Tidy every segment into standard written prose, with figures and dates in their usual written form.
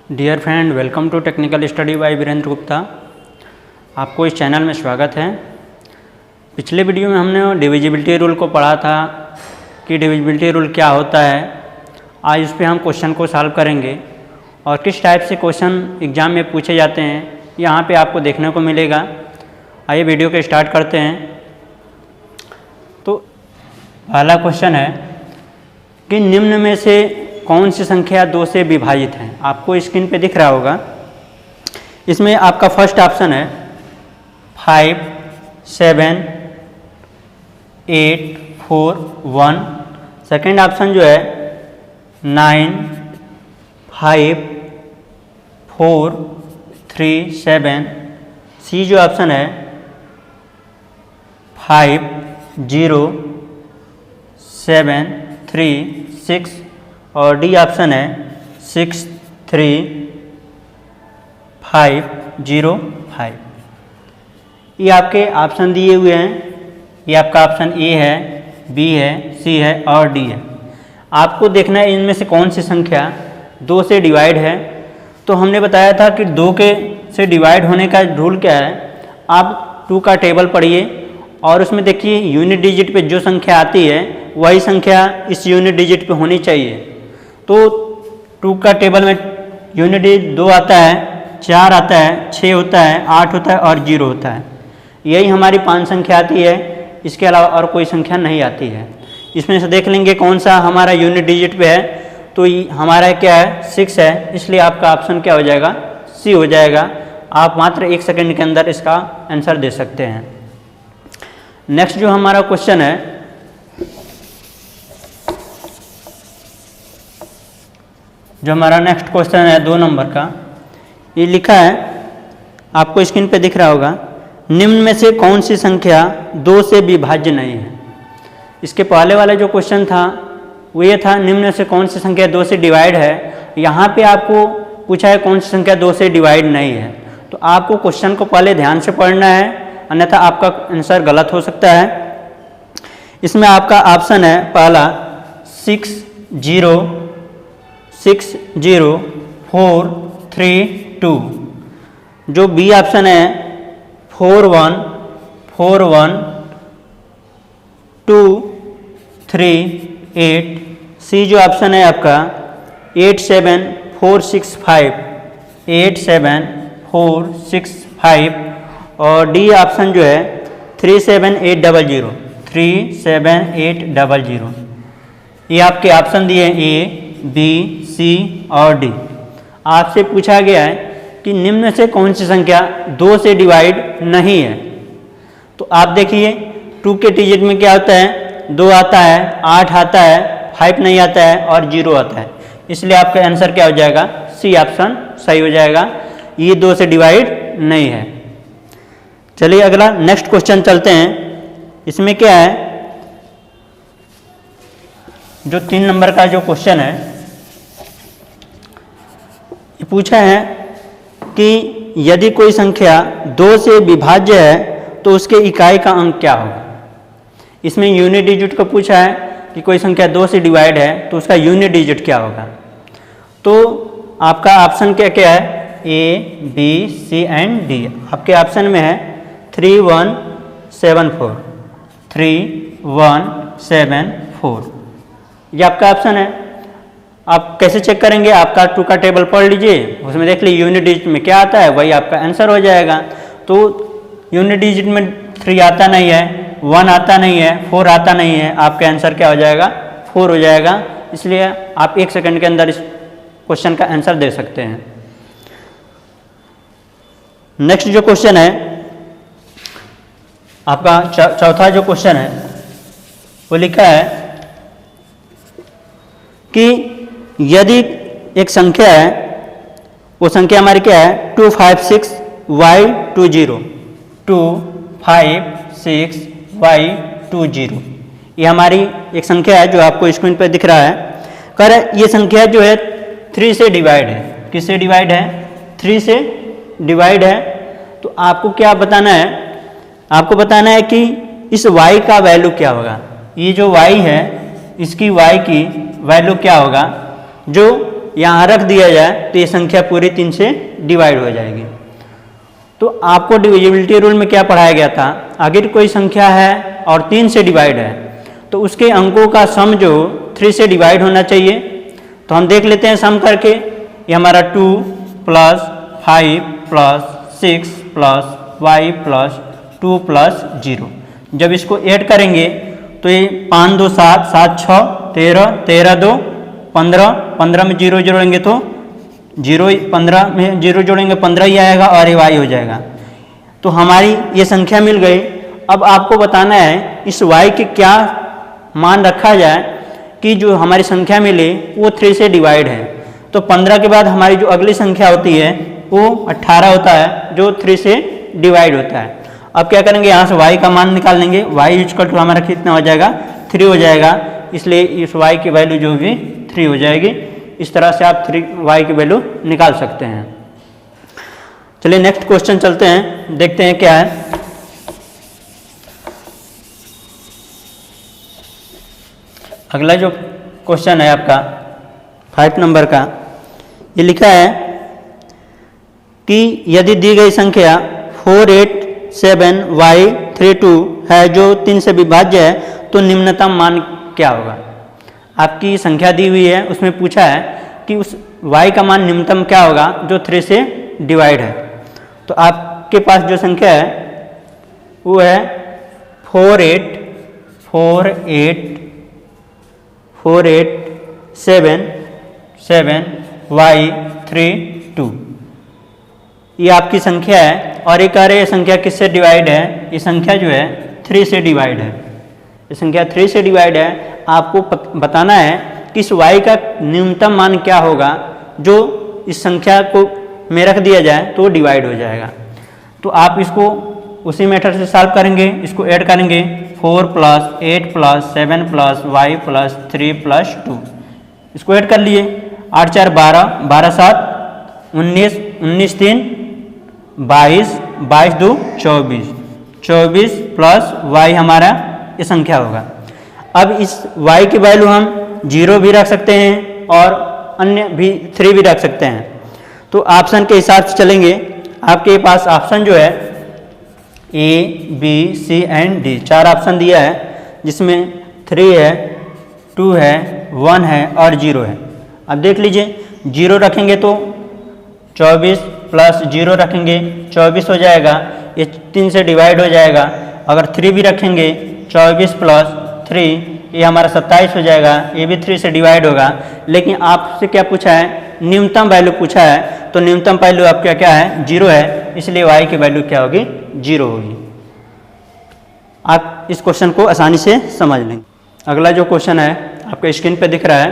Dear friend, welcome to technical study by Virendra Gupta. आपको इस channel में स्वागत है। पिछले वीडियो में हमने डिविजिबिलिटी रूल को पढ़ा था कि डिविजिबिलिटी रूल क्या होता है। आज उस पर हम क्वेश्चन को सॉल्व करेंगे और किस टाइप से क्वेश्चन एग्ज़ाम में पूछे जाते हैं यहाँ पे आपको देखने को मिलेगा। आइए वीडियो को स्टार्ट करते हैं। तो पहला क्वेश्चन है कि निम्न में से कौन सी संख्या 2 से विभाजित है। आपको स्क्रीन पे दिख रहा होगा। इसमें आपका फर्स्ट ऑप्शन है 5, 7, 8, 4, 1। सेकेंड ऑप्शन जो है 9, 5, 4, 3, 7। सी जो ऑप्शन है 5, 0, 7, 3, 6 और डी ऑप्शन है 6, 3, 5, 0, 5। ये आपके ऑप्शन दिए हुए हैं। ये आपका ऑप्शन ए है, बी है, सी है और डी है। आपको देखना है इनमें से कौन सी संख्या 2 से डिवाइड है। तो हमने बताया था कि 2 के से डिवाइड होने का रूल क्या है। आप 2 का टेबल पढ़िए और उसमें देखिए यूनिट डिजिट पे जो संख्या आती है वही संख्या इस यूनिट डिजिट पे होनी चाहिए। तो 2 का टेबल में यूनिट डिजिट 2 आता है, 4 आता है, 6 होता है, 8 होता है और 0 होता है। यही हमारी 5 संख्या आती है। इसके अलावा और कोई संख्या नहीं आती है। इसमें से देख लेंगे कौन सा हमारा यूनिट डिजिट पे है। तो हमारा क्या है 6 है, इसलिए आपका ऑप्शन क्या हो जाएगा, सी हो जाएगा। आप मात्र 1 सेकंड के अंदर इसका आंसर दे सकते हैं। नेक्स्ट जो हमारा क्वेश्चन है, जो हमारा नेक्स्ट क्वेश्चन है 2 नंबर का, ये लिखा है, आपको स्क्रीन पे दिख रहा होगा, निम्न में से कौन सी संख्या 2 से विभाज्य नहीं है। इसके पहले वाला जो क्वेश्चन था वो ये था निम्न में से कौन सी संख्या 2 से डिवाइड है। यहाँ पे आपको पूछा है कौन सी संख्या 2 से डिवाइड नहीं है। तो आपको क्वेश्चन को पहले ध्यान से पढ़ना है, अन्यथा आपका आंसर गलत हो सकता है। इसमें आपका ऑप्शन है पहला 6, 0, 6, 0, 4, 3, 2। जो बी ऑप्शन है 4, 1, 4, 1, 2, 3, 8। सी जो ऑप्शन है आपका 8, 7, 4, 6, 5, 8, 7, 4, 6, 5 और डी ऑप्शन जो है 3, 7, 8, 0, 3, 7, 8, 0। ये आपके ऑप्शन दिए हैं ए, बी, सी और डी। आपसे पूछा गया है कि निम्न में से कौन सी संख्या 2 से डिवाइड नहीं है। तो आप देखिए 2 के डिजिट में क्या होता है, 2 आता है, 8 आता है, 5 नहीं आता है और 0 आता है। इसलिए आपका आंसर क्या हो जाएगा, सी ऑप्शन सही हो जाएगा। ये 2 से डिवाइड नहीं है। चलिए अगला नेक्स्ट क्वेश्चन चलते हैं। इसमें क्या है, जो 3 नंबर का जो क्वेश्चन है, ये पूछा है कि यदि कोई संख्या 2 से विभाज्य है तो उसके इकाई का अंक क्या होगा। इसमें यूनिट डिजिट को पूछा है कि कोई संख्या 2 से डिवाइड है तो उसका यूनिट डिजिट क्या होगा। तो आपका ऑप्शन क्या क्या है, ए, बी, सी एंड डी। आपके ऑप्शन में है 3, 1, 7, 4, 3, 1, 7, 4। ये आपका ऑप्शन है। आप कैसे चेक करेंगे, आपका 2 का टेबल पढ़ लीजिए, उसमें देख लीजिए यूनिट डिजिट में क्या आता है, वही आपका आंसर हो जाएगा। तो यूनिट डिजिट में 3 आता नहीं है, 1 आता नहीं है, 4 आता नहीं है, आपका आंसर क्या हो जाएगा, 4 हो जाएगा। इसलिए आप 1 सेकंड के अंदर इस क्वेश्चन का आंसर दे सकते हैं। नेक्स्ट जो क्वेश्चन है आपका चौथा जो क्वेश्चन है, वो लिखा है कि यदि एक संख्या है, वो संख्या हमारी क्या है 2, 5, 6, y 2, 0, 2, 5, 6, y 2, 0। ये हमारी एक संख्या है जो आपको स्क्रीन पर दिख रहा है। कर ये संख्या जो है 3 से डिवाइड है। किससे डिवाइड है, 3 से डिवाइड है। तो आपको क्या बताना है, आपको बताना है कि इस y का वैल्यू क्या होगा। ये जो y है, इसकी y की वैल्यू क्या होगा। जो यहाँ रख दिया जाए तो ये संख्या पूरी 3 से डिवाइड हो जाएगी। तो आपको डिविजिबिलिटी रूल में क्या पढ़ाया गया था, अगर कोई संख्या है और 3 से डिवाइड है तो उसके अंकों का सम जो 3 से डिवाइड होना चाहिए। तो हम देख लेते हैं सम करके। ये हमारा 2 + 5 + 6 + y + 2 + 0। जब इसको ऐड करेंगे तो ये 5 2 7 7 6 13 13 2 15 15 में 0 जोड़ेंगे तो 0 15 में 0 जोड़ेंगे 15 ही आएगा और ये y हो जाएगा। तो हमारी ये संख्या मिल गई। अब आपको बताना है इस y के क्या मान रखा जाए कि जो हमारी संख्या मिले वो 3 से डिवाइड है। तो 15 के बाद हमारी जो अगली संख्या होती है वो 18 होता है जो 3 से डिवाइड होता है। अब क्या करेंगे, यहाँ से y का मान निकाल लेंगे। y = हमारा कितना हो जाएगा, 3 हो जाएगा। इसलिए इस y की वैल्यू जो भी 3 हो जाएगी। इस तरह से आप y की वैल्यू निकाल सकते हैं। चलिए नेक्स्ट क्वेश्चन चलते हैं, देखते हैं क्या है। अगला जो क्वेश्चन है आपका 5 नंबर का, ये लिखा है कि यदि दी गई संख्या 487y32 है जो 3 से विभाज्य है तो निम्नतम मान क्या होगा। आपकी संख्या दी हुई है, उसमें पूछा है कि उस y का मान निम्नतम क्या होगा जो 3 से डिवाइड है। तो आपके पास जो संख्या है वो है 487y32। ये आपकी संख्या है और एक ये संख्या किससे डिवाइड है, ये संख्या जो है 3 से डिवाइड है। ये संख्या 3 से डिवाइड है। आपको बताना है कि इस y का न्यूनतम मान क्या होगा जो इस संख्या को में रख दिया जाए तो डिवाइड हो जाएगा। तो आप इसको उसी मेथड से सॉल्व करेंगे, इसको ऐड करेंगे। 4 + 8 + 7 + y + 3 + 2, इसको ऐड कर लिए। 8 4 12 12 7 19 19 3 22 22 2 24 24 प्लस y हमारा ये संख्या होगा। अब इस y की वैल्यू हम 0 भी रख सकते हैं और अन्य भी 3 भी रख सकते हैं। तो ऑप्शन के हिसाब से चलेंगे। आपके पास ऑप्शन जो है A, B, C and D 4 option दिया है, जिसमें 3 है, 2 है, 1 है और 0 है। अब देख लीजिए, 0 रखेंगे तो 24 प्लस 0 रखेंगे 24 हो जाएगा, ये 3 से डिवाइड हो जाएगा। अगर 3 भी रखेंगे 24 प्लस 3 ये हमारा 27 हो जाएगा, ये भी 3 से डिवाइड होगा। लेकिन आपसे क्या पूछा है, न्यूनतम वैल्यू पूछा है। तो न्यूनतम वैल्यू आपका क्या है, 0 है, इसलिए y की वैल्यू क्या होगी, 0 होगी। आप इस क्वेश्चन को आसानी से समझ लेंगे। अगला जो क्वेश्चन है आपके स्क्रीन पे दिख रहा है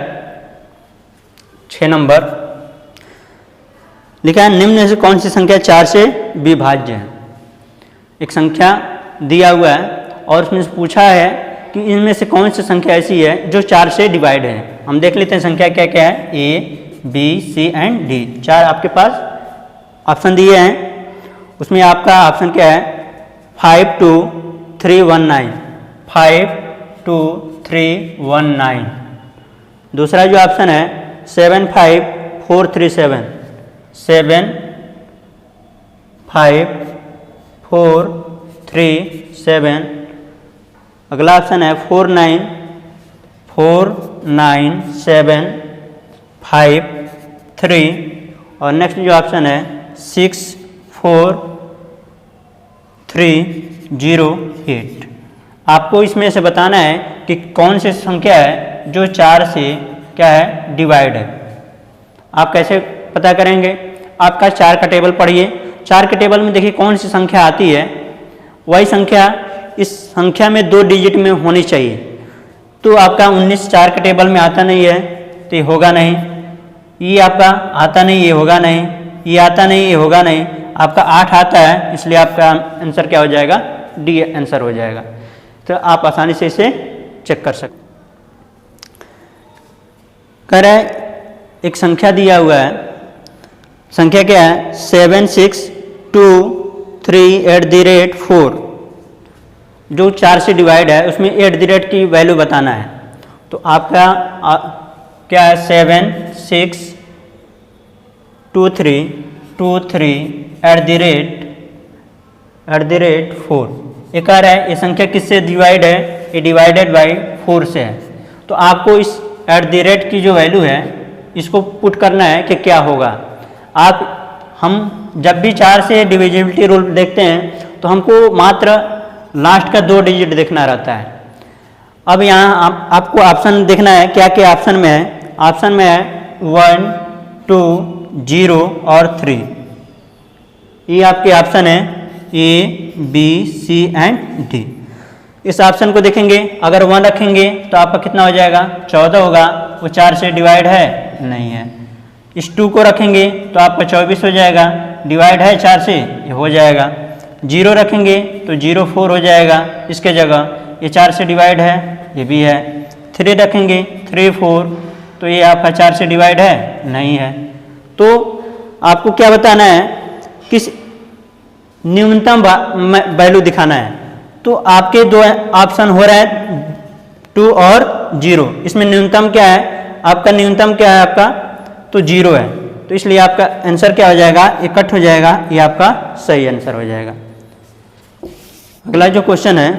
6 नंबर, लिखा है निम्न में से कौन सी संख्या 4 से विभाज्य है। एक संख्या दिया हुआ है और उसमें से पूछा है कि इनमें से कौन सी संख्या ऐसी है जो 4 से डिवाइड है। हम देख लेते हैं संख्या क्या क्या है, A, B, C and D 4 आपके पास ऑप्शन दिए हैं। उसमें आपका ऑप्शन क्या है 52319 52319। दूसरा जो ऑप्शन है 75437 75437। अगला ऑप्शन है 49753 और नेक्स्ट जो ऑप्शन है 64308। आपको इसमें से बताना है कि कौन सी संख्या है जो 4 से क्या है डिवाइड है। आप कैसे पता करेंगे, आपका 4 का टेबल पढ़िए। 4 के टेबल में देखिए कौन सी संख्या आती है, वही संख्या इस संख्या में 2 डिजिट में होनी चाहिए। तो आपका 19 4 के टेबल में आता नहीं है तो ये होगा नहीं, ये आपका आता नहीं, ये होगा नहीं, ये आता नहीं, ये होगा नहीं। आपका 8 आता है, इसलिए आपका आंसर क्या हो जाएगा, डी आंसर हो जाएगा। तो आप आसानी से इसे चेक कर सकते। कह रहा है एक संख्या दिया हुआ है, संख्या क्या है 7623@4 जो 4 से डिवाइड है, उसमें @ की वैल्यू बताना है। तो आपका क्या है 7 6 4। ये कह रहा है ये संख्या किससे डिवाइड है, ये डिवाइडेड बाई 4 से है। तो आपको इस @ की जो वैल्यू है इसको पुट करना है कि क्या होगा। हम जब भी 4 से डिविजिबिलिटी रूल देखते हैं तो हमको मात्र लास्ट का 2 डिजिट देखना रहता है। अब यहाँ आपको ऑप्शन देखना है, क्या क्या ऑप्शन में है। ऑप्शन में है 1, 2, 0 और 3। ये आपके ऑप्शन है A, B, C and D। इस ऑप्शन को देखेंगे, अगर 1 रखेंगे तो आपका कितना हो जाएगा, 14 होगा। वो 4 से डिवाइड है, नहीं है। इस 2 को रखेंगे तो आपका 24 हो जाएगा, डिवाइड है 4 से, ये हो जाएगा। 0 रखेंगे तो 0 4 हो जाएगा इसके जगह, ये 4 से डिवाइड है, ये भी है। 3 रखेंगे 3 4, तो ये आपका 4 से डिवाइड है, नहीं है। तो आपको क्या बताना है, किस न्यूनतम वैल्यू दिखाना है। तो आपके 2 ऑप्शन हो रहा है 2 और 0। इसमें न्यूनतम क्या है, आपका न्यूनतम क्या है आपका, तो 0 है। तो इसलिए आपका आंसर क्या हो जाएगा, ये कट हो जाएगा, ये आपका सही आंसर हो जाएगा। अगला जो क्वेश्चन है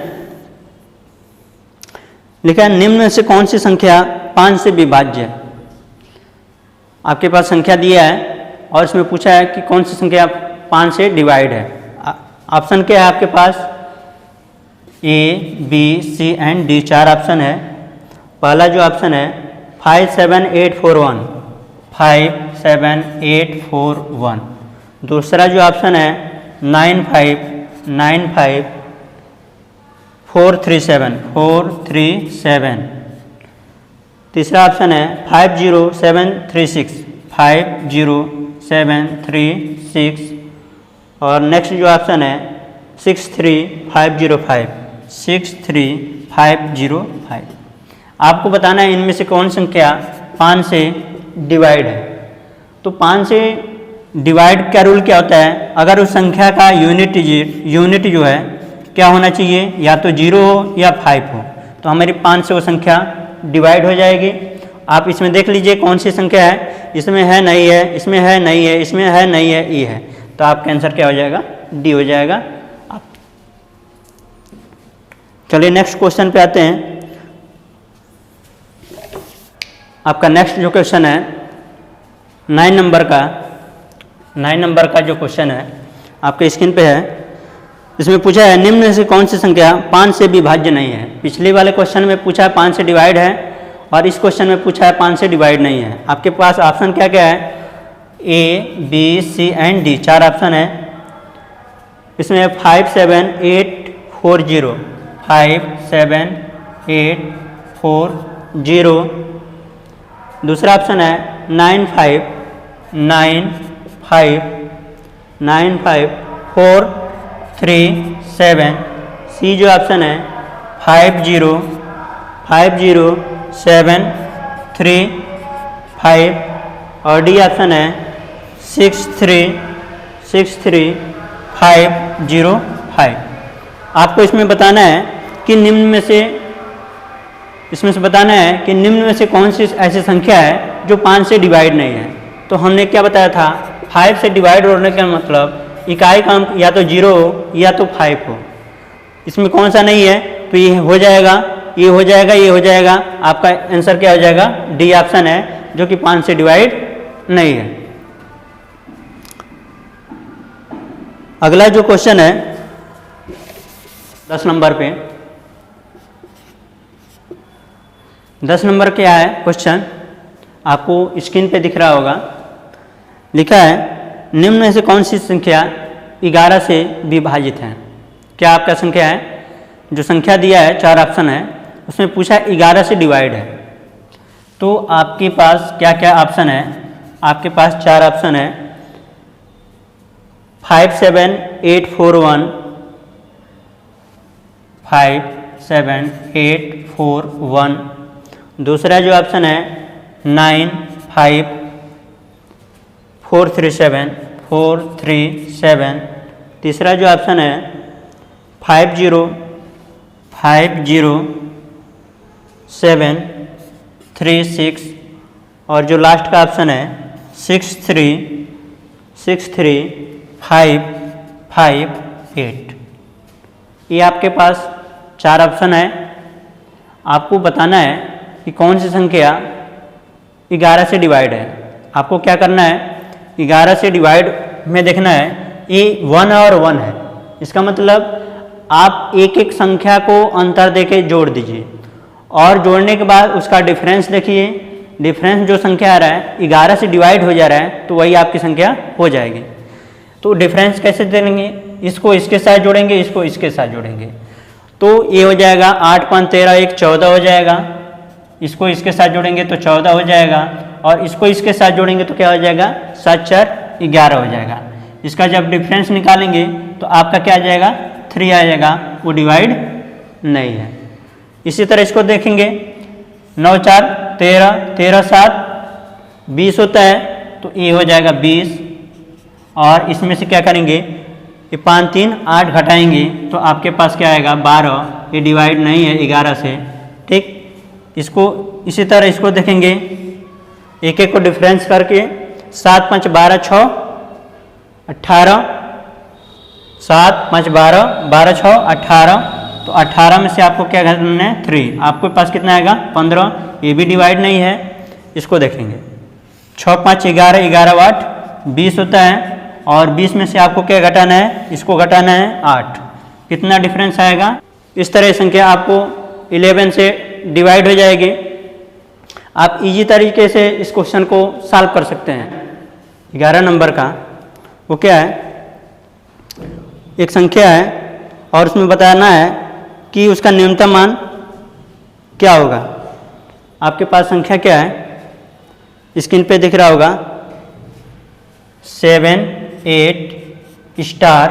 लिखा है निम्न में से कौन सी संख्या 5 से विभाज्य है। आपके पास संख्या दिया है और इसमें पूछा है कि कौन सी संख्या 5 से डिवाइड है। ऑप्शन क्या है आपके पास, A, B, C and D 4 option है। पहला जो ऑप्शन है 5 7 8 4 1, 5 7 8 4 1। दूसरा जो ऑप्शन है 9 5 9 5 4 3 7 4 3 7। तीसरा ऑप्शन है 5 0 7 3 6 5 0 7 3 6। और नेक्स्ट जो ऑप्शन है 6 3 5 0 5 6 3 5 0 5। आपको बताना है इनमें से कौन संख्या 5 से डिवाइड है। तो 5 से डिवाइड का रूल क्या होता है, अगर उस संख्या का यूनिट जो है क्या होना चाहिए, या तो 0 हो या 5 हो। तो हमारी 5 से वो संख्या डिवाइड हो जाएगी। आप इसमें देख लीजिए कौन सी संख्या है, इसमें है नहीं है, इसमें है नहीं है, इसमें है नहीं है, ई है। तो आपका आंसर क्या हो जाएगा, डी हो जाएगा। चलिए नेक्स्ट क्वेश्चन पे आते हैं। आपका नेक्स्ट जो क्वेश्चन है 9 नंबर का जो क्वेश्चन है आपके स्क्रीन पे है। इसमें पूछा है निम्न में से कौन सी संख्या 5 से विभाज्य नहीं है। पिछले वाले क्वेश्चन में पूछा है 5 से डिवाइड है और इस क्वेश्चन में पूछा है 5 से डिवाइड नहीं है। आपके पास ऑप्शन क्या क्या है, A, B, C and D 4 option है। इसमें 5 7 8 4 0, 5 7 8 4 0। दूसरा ऑप्शन है 9 5 9 5 9 5 4 3 7। सी जो ऑप्शन है 5 0 5 0 7 3 5। और डी ऑप्शन है 6 3 6 3 5 0 5। आपको इसमें बताना है कि निम्न में से बताना है कि निम्न में से कौन सी ऐसी संख्या है जो 5 से डिवाइड नहीं है। तो हमने क्या बताया था, 5 से डिवाइड होने का मतलब इकाई का अंक या तो 0 हो या तो 5 हो। इसमें कौन सा नहीं है, तो ये हो जाएगा, ये हो जाएगा, ये हो जाएगा। आपका आंसर क्या हो जाएगा, डी ऑप्शन है, जो कि 5 से डिवाइड नहीं है। अगला जो क्वेश्चन है 10 नंबर पे, 10 नंबर क्या है क्वेश्चन, आपको स्क्रीन पे दिख रहा होगा। लिखा है निम्न में से कौन सी संख्या 11 से विभाजित है। क्या आपका संख्या है, जो संख्या दिया है 4 ऑप्शन है, उसमें पूछा है 11 से डिवाइड है। तो आपके पास क्या क्या ऑप्शन है, आपके पास 4 ऑप्शन है 5 7 8 4 1, 5 7 8 4 1। दूसरा जो ऑप्शन है 9 5 4 3 7 4 3 7। तीसरा जो ऑप्शन है 5 0 5 0 7 3 6। और जो लास्ट का ऑप्शन है 6 3 6 3 5 5 8। ये आपके पास 4 ऑप्शन है। आपको बताना है कि कौन सी संख्या 11 से डिवाइड है। आपको क्या करना है, 11 से डिवाइड में देखना है ये 1 और 1 है। इसका मतलब आप एक एक संख्या को अंतर देके जोड़ दीजिए और जोड़ने के बाद उसका डिफरेंस देखिए। डिफरेंस जो संख्या आ रहा है 11 से डिवाइड हो जा रहा है तो वही आपकी संख्या हो जाएगी। तो डिफरेंस कैसे देंगे, इसको इसके साथ जोड़ेंगे, इसको इसके साथ जोड़ेंगे। तो ये हो जाएगा 8 5 13 1 14 हो जाएगा। इसको इसके साथ जोड़ेंगे तो 14 हो जाएगा और इसको इसके साथ जोड़ेंगे तो क्या हो जाएगा 7 4 11 हो जाएगा। इसका जब डिफरेंस निकालेंगे तो आपका क्या आ जाएगा 3 आ जाएगा, वो डिवाइड नहीं है। इसी तरह इसको देखेंगे 9 4 13 13 7 20 होता है तो ये हो जाएगा 20 और इसमें से क्या करेंगे ये 5 3 8 घटाएंगे तो आपके पास क्या आएगा 12। ये डिवाइड नहीं है 11 से, ठीक। इसको इसी तरह इसको देखेंगे एक एक को डिफरेंस करके 7 5 12 6 18 7 5 12 12 6 18 तो 18 में से आपको क्या करना है 3। आपके पास कितना आएगा 15। ये भी डिवाइड नहीं है। इसको देखेंगे 6 5 11 11 8 20 होता है और 20 में से आपको क्या घटाना है, इसको घटाना है 8। कितना डिफरेंस आएगा। इस तरह संख्या आपको 11 से डिवाइड हो जाएगी। आप इजी तरीके से इस क्वेश्चन को सॉल्व कर सकते हैं। 11 नंबर का वो क्या है, एक संख्या है और उसमें बताना है कि उसका न्यूनतम मान क्या होगा। आपके पास संख्या क्या है, स्क्रीन पे दिख रहा होगा 7 8 स्टार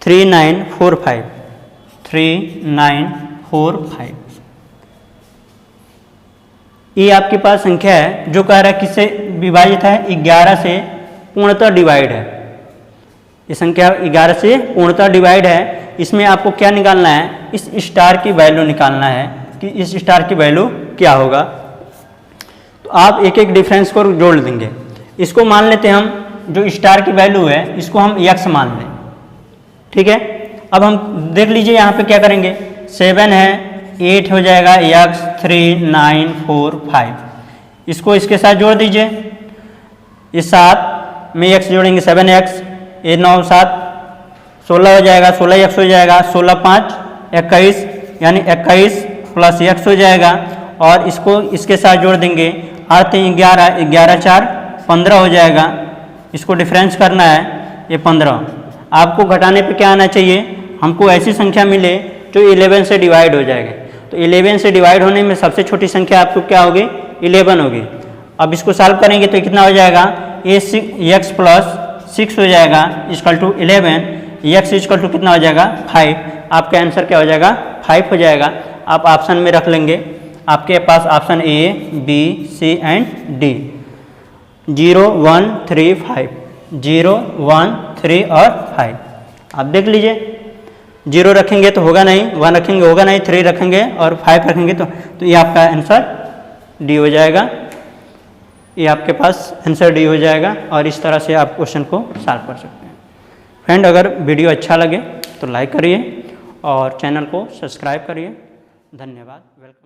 3 9 4 5 3 9 4 5। ये आपके पास संख्या है जो कह रहा है किससे विभाजित है, 11 से पूर्णतः डिवाइड है। ये संख्या 11 से पूर्णतः डिवाइड है। इसमें आपको क्या निकालना है, इस स्टार की वैल्यू निकालना है कि इस स्टार की वैल्यू क्या होगा। तो आप एक एक डिफरेंस को जोड़ देंगे। इसको मान लेते हैं हम, जो स्टार की वैल्यू है इसको हम x मान लें, ठीक है। अब हम देख लीजिए यहाँ पे क्या करेंगे, 7 है 8 हो जाएगा x 3 9 4 5। इसको इसके साथ जोड़ दीजिए। इस 7 में x जोड़ेंगे 7x, ये 9 7 16 हो जाएगा, 16x हो जाएगा, 16 5 21 यानी 21 प्लस x हो जाएगा और इसको इसके साथ जोड़ देंगे 8 11 11 4 15 हो जाएगा। इसको डिफरेंस करना है, ये 15। आपको घटाने पे क्या आना चाहिए, हमको ऐसी संख्या मिले जो 11 से डिवाइड हो जाएगा। तो 11 से डिवाइड होने में सबसे छोटी संख्या आपको क्या होगी, 11 होगी। अब इसको सॉल्व करेंगे तो कितना हो जाएगा, ये x प्लस 6 हो जाएगा equal to 11। x equal to कितना हो जाएगा 5। आपका आंसर क्या हो जाएगा 5 हो जाएगा। आप ऑप्शन में रख लेंगे, आपके पास option A B C and D 0 1 3 5 0 1 3 और 5। आप देख लीजिए, 0 रखेंगे तो होगा नहीं, 1 रखेंगे होगा नहीं, 3 रखेंगे और 5 रखेंगे तो ये आपका आंसर D हो जाएगा। ये आपके पास आंसर D हो जाएगा और इस तरह से आप क्वेश्चन को सॉल्व कर सकते हैं। फ्रेंड, अगर वीडियो अच्छा लगे तो लाइक करिए और चैनल को सब्सक्राइब करिए। धन्यवाद, वेलकम।